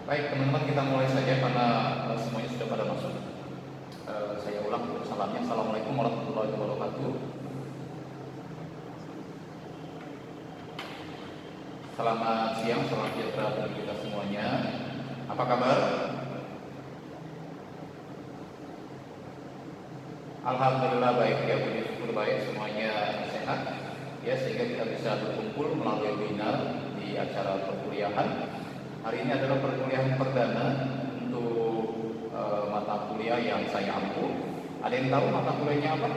Baik teman-teman, kita mulai saja karena semuanya sudah pada masuk. Saya ulang untuk salamnya. Assalamualaikum warahmatullahi wabarakatuh. Selamat siang, selamat sejahtera bagi kita semuanya. Apa kabar? Alhamdulillah baik ya, puji syukur baik, semuanya sehat ya, sehingga kita bisa berkumpul melalui webinar di acara perkuliahan. Hari ini adalah perkuliahan perdana untuk mata kuliah yang saya ampu. Ada yang tahu mata kuliahnya apa?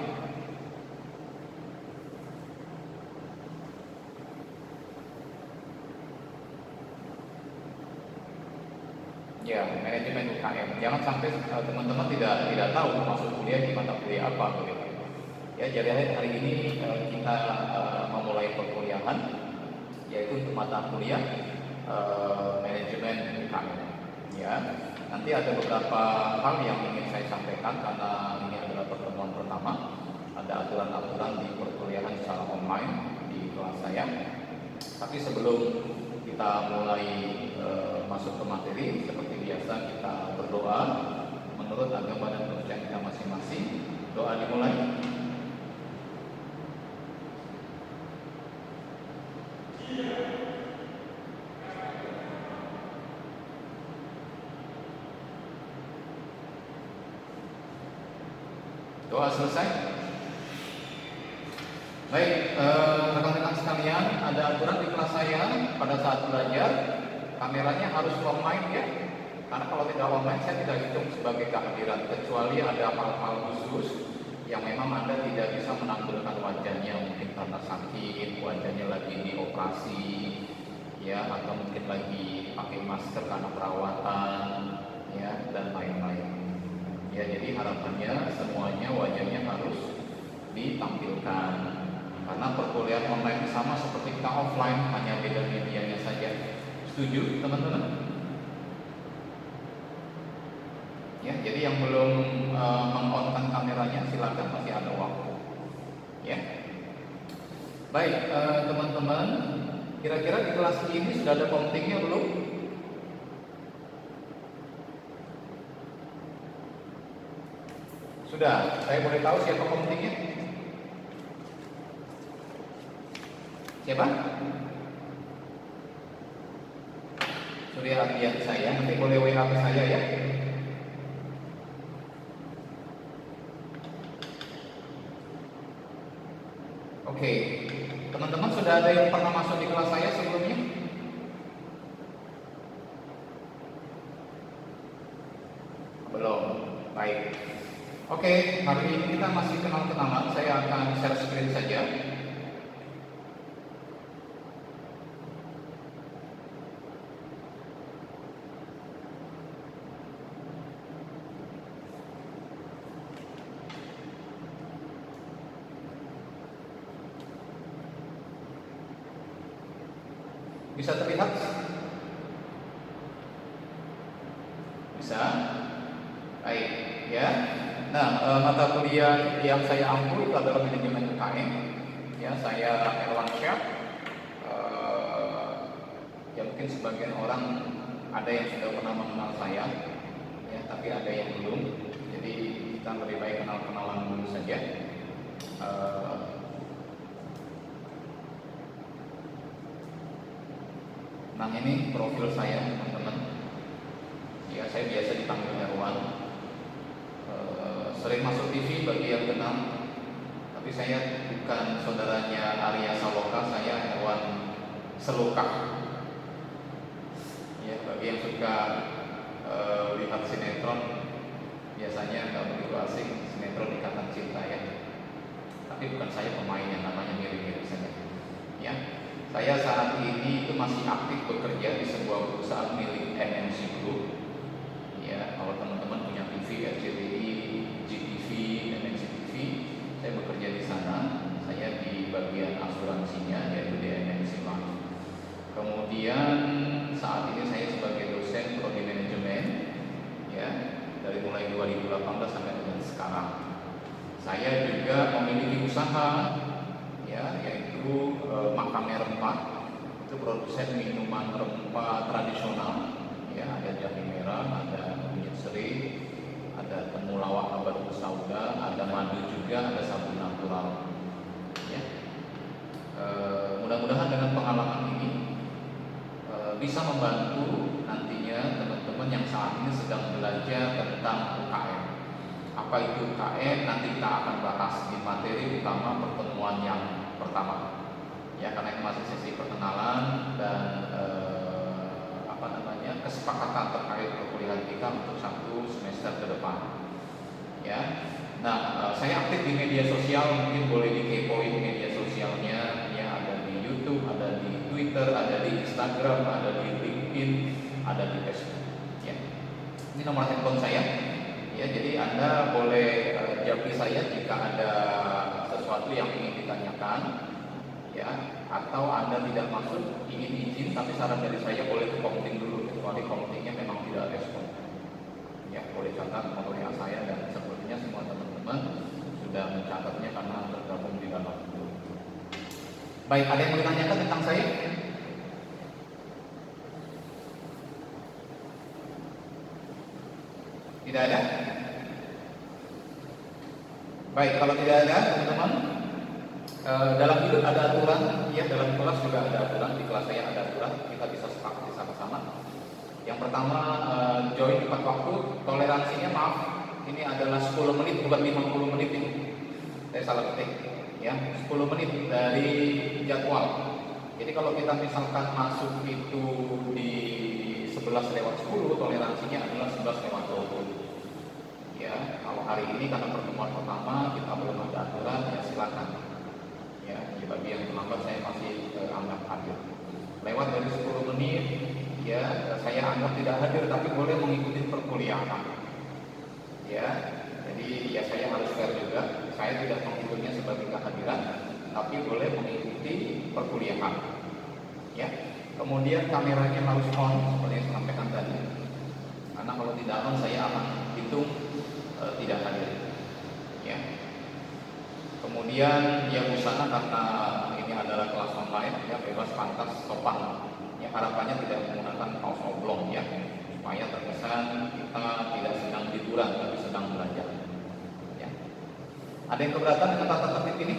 Ya, manajemen UKM. Jangan sampai teman-teman tidak tahu masuk kuliah di mata kuliah apa begitu. Ya, jadi hari ini kita memulai perkuliahan yaitu untuk mata kuliah manajemen UKM. Ya, nanti ada beberapa hal yang ingin saya sampaikan karena ini adalah pertemuan pertama. Ada aturan-aturan di perkuliahan secara online di kelas saya. Tapi sebelum kita mulai masuk ke materi, seperti biasa kita berdoa menurut agama dan kepercayaan kita masing-masing. Doa dimulai. Doa selesai. Baik, rekan-rekan sekalian, ada aturan di kelas saya pada saat belajar, kameranya harus online ya. Karena kalau tidak online saya tidak hitung sebagai kehadiran, kecuali ada hal-hal khusus yang memang Anda tidak bisa menampilkan wajahnya, mungkin karena sakit, wajahnya lagi dioperasi ya, atau mungkin lagi pakai masker karena perawatan ya, dan lain-lain. Ya, jadi harapannya semuanya wajahnya harus ditampilkan. Karena perkuliahan online sama seperti kita offline, hanya beda medianya saja. Setuju teman-teman? Ya, jadi yang belum meng-on-kan kameranya silakan, masih ada waktu. Ya. Baik, teman-teman, kira-kira di kelas ini sudah ada pentingnya belum? Sudah. Saya boleh tahu siapa pentingnya? Siapa? Surya Ardian saya, nanti boleh WA ke saya ya. Oke, teman-teman sudah ada yang pernah masuk di kelas saya sebelumnya? Belum, baik. Oke, hari ini kita masih kenal-kenalan, saya akan share screen saja. Bisa terlihat? Bisa? Baik, ya. Nah, mata kuliah yang saya ampu itu adalah manajemen UKM. Ya, saya Erwan Syah. Ya mungkin sebagian orang ada yang sudah pernah mengenal saya, ya, tapi ada yang belum. Jadi kita lebih baik kenal-kenalan dulu saja. Nah, ini profil saya teman-teman. Ya, saya biasa dipanggil Erwan. Sering masuk TV bagi yang kenal, tapi saya bukan saudaranya Arya Saloka, saya Erwan Selokah. Ya, bagi yang suka lihat sinetron, biasanya nggak begitu asing sinetron Ikatan Cinta ya. Tapi bukan saya pemainnya, namanya mirip-mirip saja. Ya, saya saat ini itu masih aktif bekerja di sebuah perusahaan milik MNC Group. Ya, kalau teman-teman punya TV, RCTI, GTV, MNC TV, saya bekerja di sana. Saya di bagian asuransinya, yaitu di MNC Life. Kemudian saat ini saya sebagai dosen prodi manajemen, ya, dari mulai 2018 sampai dengan sekarang. Saya juga memiliki usaha, ya, yaitu Makame Rempah. Itu produsen minuman rempah tradisional ya, ada jahe merah, ada kunyit seri, ada temulawak abad sauda, ada madu juga, ada sabun natural. Ya. Mudah-mudahan dengan pengalaman ini bisa membantu nantinya teman-teman yang saat ini sedang belajar tentang UKM. Apa itu UKM? Nanti kita akan bahas di materi utama pertemuan yang pertama. Ya, karena ini masih sesi perkenalan dan kesepakatan terkait perkuliahan kita untuk 1 semester ke depan. Ya. Nah, saya aktif di media sosial, mungkin boleh dikepoin media sosialnya. Ya, ada di YouTube, ada di Twitter, ada di Instagram, ada di LinkedIn, ada di Facebook. Ya. Ini nomor handphone saya. Ya, jadi Anda boleh japri saya jika ada sesuatu yang ingin ditanyakan. Ya, atau Anda tidak maksud ingin izin, tapi saran dari saya boleh commenting dulu, kecuali commentingnya memang tidak respon. Ya, boleh catat nomor yang saya, dan sepertinya semua teman-teman sudah mencatatnya karena tergabung di dalam grup. Baik, ada yang mau ditanyakan tentang saya? Tidak ada? Baik, kalau tidak ada teman-teman, dalam hidup ada aturan, ya, dalam kelas juga ada aturan, di kelas saya ada aturan, kita bisa sepakati sama-sama. Yang pertama, join tepat waktu, toleransinya maaf, ini adalah 10 menit bukan 50 menit ini. Saya salah ketik, ya, 10 menit dari jadwal. Jadi kalau kita misalkan masuk itu di 11:10, toleransinya adalah 11:20. Ya, kalau hari ini karena pertemuan pertama kita belum ada aturan, ya silakan. Ya, bagi yang terlambat saya masih anggap hadir. Lewat dari 10 menit, ya saya anggap tidak hadir, tapi boleh mengikuti perkuliahan. Ya, jadi ya saya harus fair juga. Saya tidak menghitungnya sebagai kehadiran, tapi boleh mengikuti perkuliahan. Ya, kemudian kameranya harus on seperti yang saya sampaikan tadi. Karena kalau tidak on, saya akan hitung tidak hadir. Ya. Kemudian ya busana, karena ini adalah kelas online, ya bebas, pantas, sopan. Ya, harapannya tidak menggunakan kaos oblong, ya, supaya terkesan kita tidak sedang liburan tapi sedang belajar. Ya. Ada yang keberatan dengan tata tertib ini?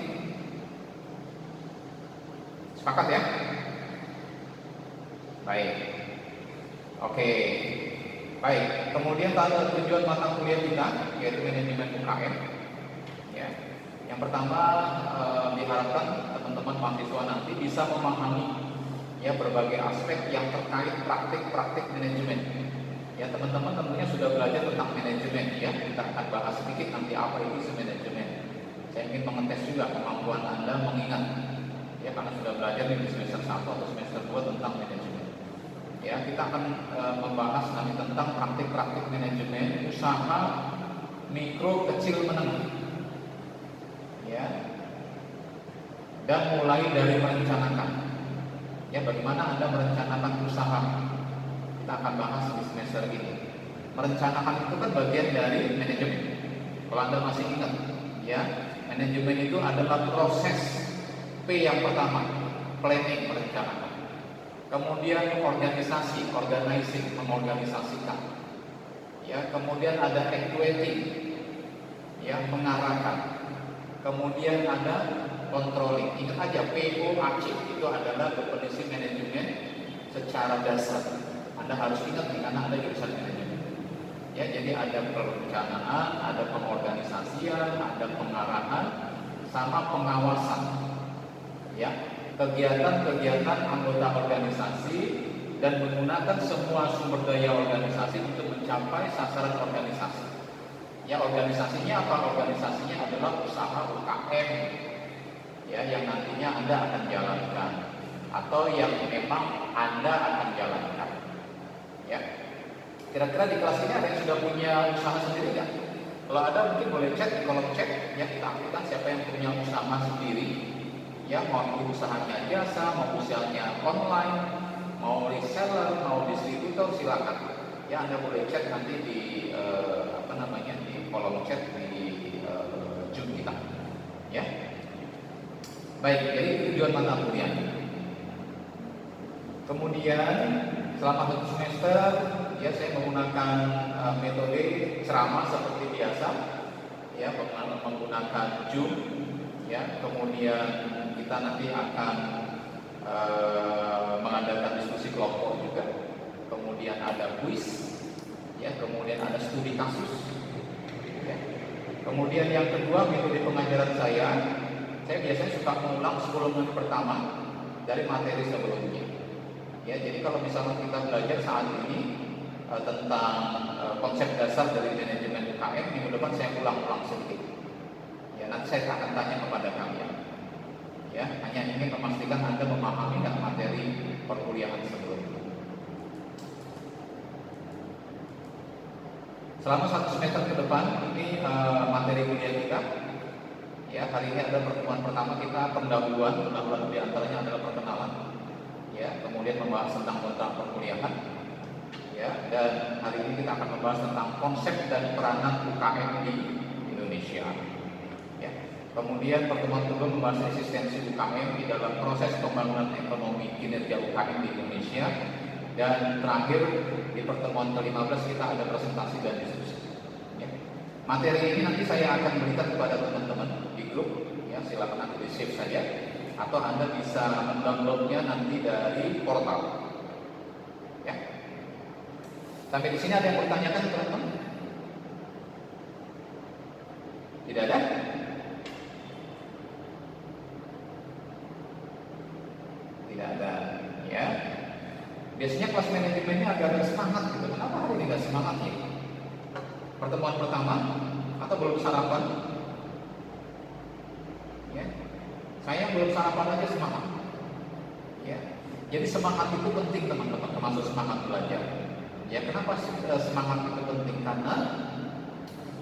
Sepakat ya? Baik. Oke. Baik. Kemudian tujuan mata kuliah kita yaitu manajemen UKM. Ya. Yang pertama, diharapkan teman-teman mahasiswa nanti bisa memahami, ya, berbagai aspek yang terkait praktik-praktik manajemen. Ya, teman-teman tentunya sudah belajar tentang manajemen, ya. Kita akan bahas sedikit nanti apa itu manajemen. Saya ingin mengetes juga kemampuan Anda mengingat, ya, karena sudah belajar di semester 1 atau semester 2 tentang manajemen. Ya, kita akan membahas nanti tentang praktik-praktik manajemen usaha mikro, kecil, menengah. Ya, dan mulai dari merencanakan. Ya, bagaimana Anda merencanakan usaha? Kita akan bahas di semester ini. Merencanakan itu kan bagian dari manajemen. Kalau Anda masih ingat, ya, manajemen itu adalah proses P yang pertama, planning, merencanakan. Kemudian organisasi, organizing, mengorganisasikan. Ya, kemudian ada equating, ya, mengarahkan. Kemudian ada controlling. Ingat aja, POAC itu adalah definisi manajemen secara dasar. Anda harus ingat karena Anda jurusan manajemen. Ya, jadi ada perencanaan, ada pengorganisasian, ada pengarahan, sama pengawasan. Ya, kegiatan-kegiatan anggota organisasi dan menggunakan semua sumber daya organisasi untuk mencapai sasaran organisasi. Ya, organisasinya apa? Organisasinya adalah usaha UKM, ya, yang nantinya Anda akan jalankan atau yang memang Anda akan jalankan. Ya, kira-kira di kelas ini ada yang sudah punya usaha sendiri nggak? Kalau ada mungkin boleh chat di kolom chat, ya, kita aktifkan siapa yang punya usaha sendiri. Ya, mau usahanya jasa, mau usahanya online, mau reseller, mau distributor, silakan. Ya, Anda boleh chat nanti di di kolom chat di Zoom kita. Ya. Baik, jadi tujuan mata kuliah. Kemudian selama 1 semester ya saya menggunakan metode ceramah seperti biasa, ya menggunakan Zoom, ya kemudian kita nanti akan mengadakan diskusi kelompok juga, kemudian ada kuis, ya kemudian ada studi kasus, ya. Kemudian yang kedua, metode pengajaran saya biasanya suka mengulang 10 menit pertama dari materi sebelumnya. Ya, jadi kalau misalnya kita belajar saat ini tentang konsep dasar dari manajemen UKM, minggu depan saya ulang-ulang sedikit. Ya, nanti saya akan tanya kepada kalian. Ya, hanya ingin memastikan Anda memahami nggak materi perkuliahan sebelumnya. Selama 1 semester ke depan ini materi kuliah kita. Ya, hari ini ada pertemuan pertama kita pendahuluan di antaranya adalah perkenalan. Ya, kemudian membahas tentang perkuliahan. Ya, dan hari ini kita akan membahas tentang konsep dan peranan UKM di Indonesia. Ya. Kemudian pertemuan kedua membahas eksistensi UKM di dalam proses pembangunan ekonomi kinerja UKM di Indonesia. Dan terakhir di pertemuan ke-15 kita ada presentasi dan diskusi. Ya. Materi ini nanti saya akan berikan kepada teman-teman di grup. Ya, silakan nanti di-save saja. Atau Anda bisa mendownloadnya nanti dari portal. Ya. Sampai di sini ada yang bertanyakan teman-teman? Tidak ada? Tidak ada, ya. Biasanya kelas manajemennya agak semangat gitu. Kenapa hari ini nggak semangat ya? Pertemuan pertama atau belum sarapan? Ya. Saya belum sarapan aja semangat. Ya. Jadi semangat itu penting teman-teman, termasuk semangat belajar. Ya, kenapa semangat itu penting? Karena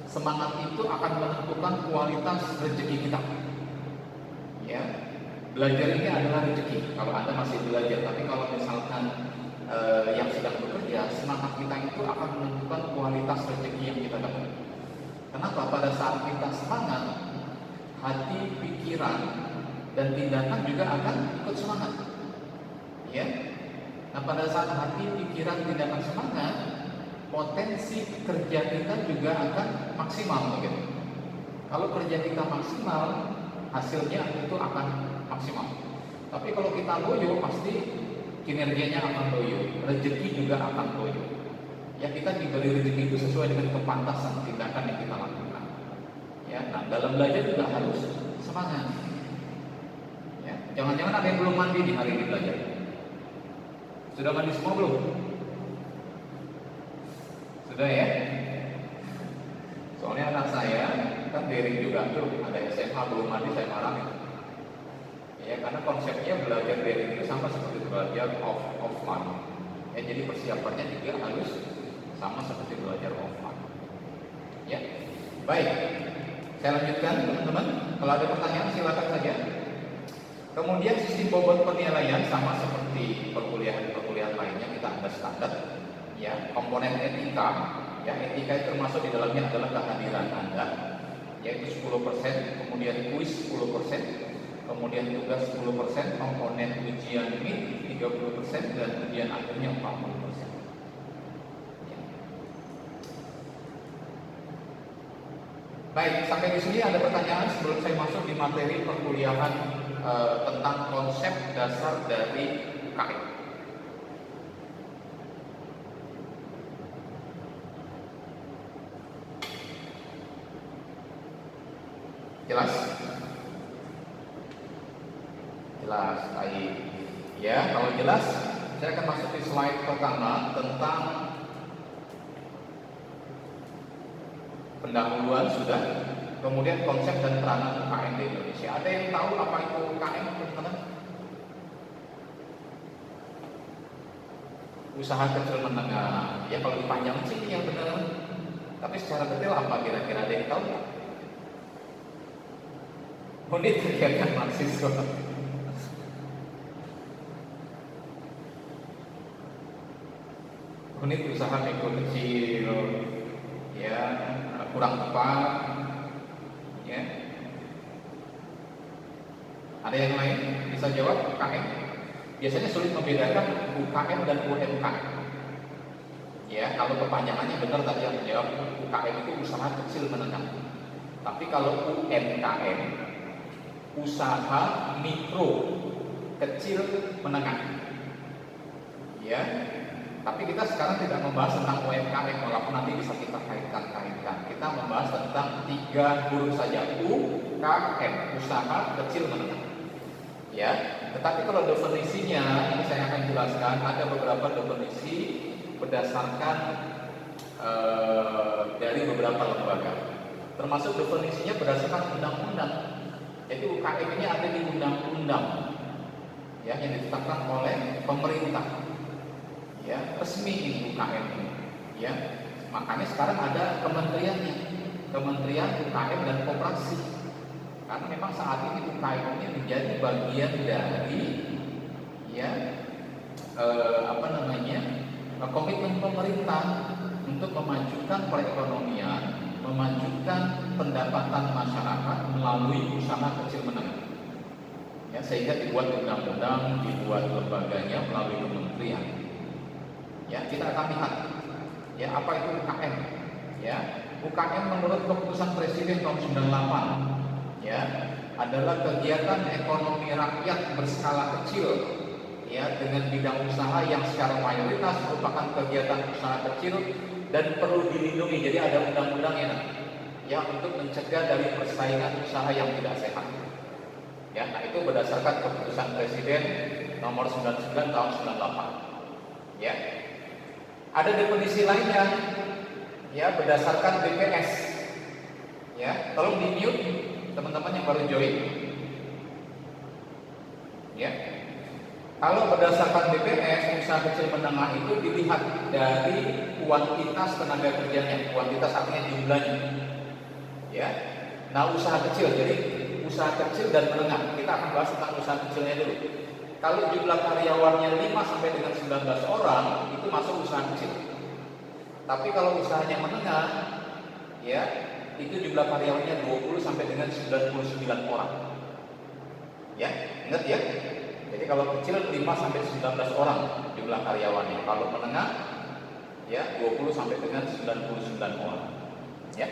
semangat itu akan menentukan kualitas rezeki kita. Ya, belajar ini adalah rezeki. Kalau Anda masih belajar, tapi kalau misalkan yang sedang bekerja, semangat kita itu akan menentukan kualitas rezeki yang kita dapat. Kenapa? Pada saat kita semangat, hati, pikiran, dan tindakan juga akan ikut semangat. Ya. Nah, pada saat hati, pikiran, tindakan semangat, potensi kerja kita juga akan maksimal gitu. Kalau kerja kita maksimal, hasilnya itu akan maksimal. Tapi kalau kita loyo, pasti kinerjanya akan loyo, rezeki juga akan loyo. Ya, kita diberi rezeki itu sesuai dengan kepantasan tindakan yang kita lakukan. Ya, nah dalam belajar juga harus semangat. Ya, jangan-jangan ada yang belum mandi di hari ini belajar. Sudah mandi semua belum? Sudah ya? Soalnya anak saya kan daring juga tuh, ada SMA belum mandi, saya marah. Ya, karena konsepnya belajar daring itu sama seperti belajar offline. Ya, jadi persiapannya juga harus sama seperti belajar offline. Ya, baik. Saya lanjutkan teman-teman. Kalau ada pertanyaan silakan saja. Kemudian sistem bobot penilaian sama seperti perkuliahan lainnya, kita ada standar. Ya, komponen etika. Ya, etika itu termasuk di dalamnya adalah kehadiran Anda, yaitu 10%, kemudian kuis 10%, kemudian tugas 10%, komponen ujian mid 30%, dan ujian akhirnya 40%. Baik, sampai di sini ada pertanyaan sebelum saya masuk di materi perkuliahan tentang konsep dasar dari UKM. Jelas? Jelas, baik. Ya, kalau jelas, saya akan masuk di slide pertama tentang pendahuluan sudah, kemudian konsep dan peranan UKM di Indonesia. Ada yang tahu apa itu UKM, teman-teman? Usaha kecil menengah. Ya, kalau dipanjang sih yang benar. Tapi secara detail apa kira-kira, ada yang tahu nggak? Unit kegiatan mahasiswa. Unit usaha mikro kecil, ya kurang tepat, ya. Ada yang lain bisa jawab UKM? Biasanya sulit membedakan UKM dan UMKM. Ya, kalau kepanjangannya benar tadi yang menjawab, UKM itu usaha kecil menengah. Tapi kalau UMKM, usaha mikro kecil menengah. Ya, tapi kita sekarang tidak membahas tentang UMKM, walaupun nanti bisa kita kaitkan. Kita membahas tentang 3 huruf saja, UKM, usaha kecil menengah. Ya, tetapi kalau definisinya ini saya akan jelaskan, ada beberapa definisi berdasarkan dari beberapa lembaga, termasuk definisinya berdasarkan undang-undang. Jadi UKM ini ada di undang-undang, ya, yang ditetapkan oleh pemerintah, ya, resmi di UKM ini, ya. Makanya sekarang ada kementeriannya, Kementerian UKM dan Koperasi, karena memang saat ini UKM ini menjadi bagian dari, ya, komitmen pemerintah untuk memajukan perekonomian, memajukan pendapatan masyarakat melalui usaha kecil menengah. Ya, sehingga dibuat undang-undang, dibuat lembaganya melalui kementerian. Ya, kita akan lihat, ya, apa itu UKM. Ya, UKM menurut keputusan Presiden tahun 98, ya, adalah kegiatan ekonomi rakyat berskala kecil, ya, dengan bidang usaha yang secara mayoritas merupakan kegiatan usaha kecil dan perlu dilindungi. Jadi ada undang-undangnya, ya, untuk mencegah dari persaingan usaha yang tidak sehat. Ya, nah itu berdasarkan keputusan Presiden nomor 99 tahun 98. Ya, ada definisi lainnya, ya, berdasarkan BPS. Ya, tolong di mute teman-teman yang baru join. Ya, kalau berdasarkan BPS, usaha kecil menengah itu dilihat dari kuantitas tenaga kerjanya, kuantitas artinya jumlahnya. Ya, nah usaha kecil, jadi usaha kecil dan menengah. Kita akan bahas tentang usaha kecilnya dulu. Kalau jumlah karyawannya 5 sampai dengan 19 orang, itu masuk usaha kecil. Tapi kalau usahanya menengah, ya, itu jumlah karyawannya 20 sampai dengan 99 orang. Ya, ingat ya. Jadi kalau kecil 5 sampai 19 orang jumlah karyawannya. Kalau menengah, ya, 20 sampai dengan 99 orang. Ya.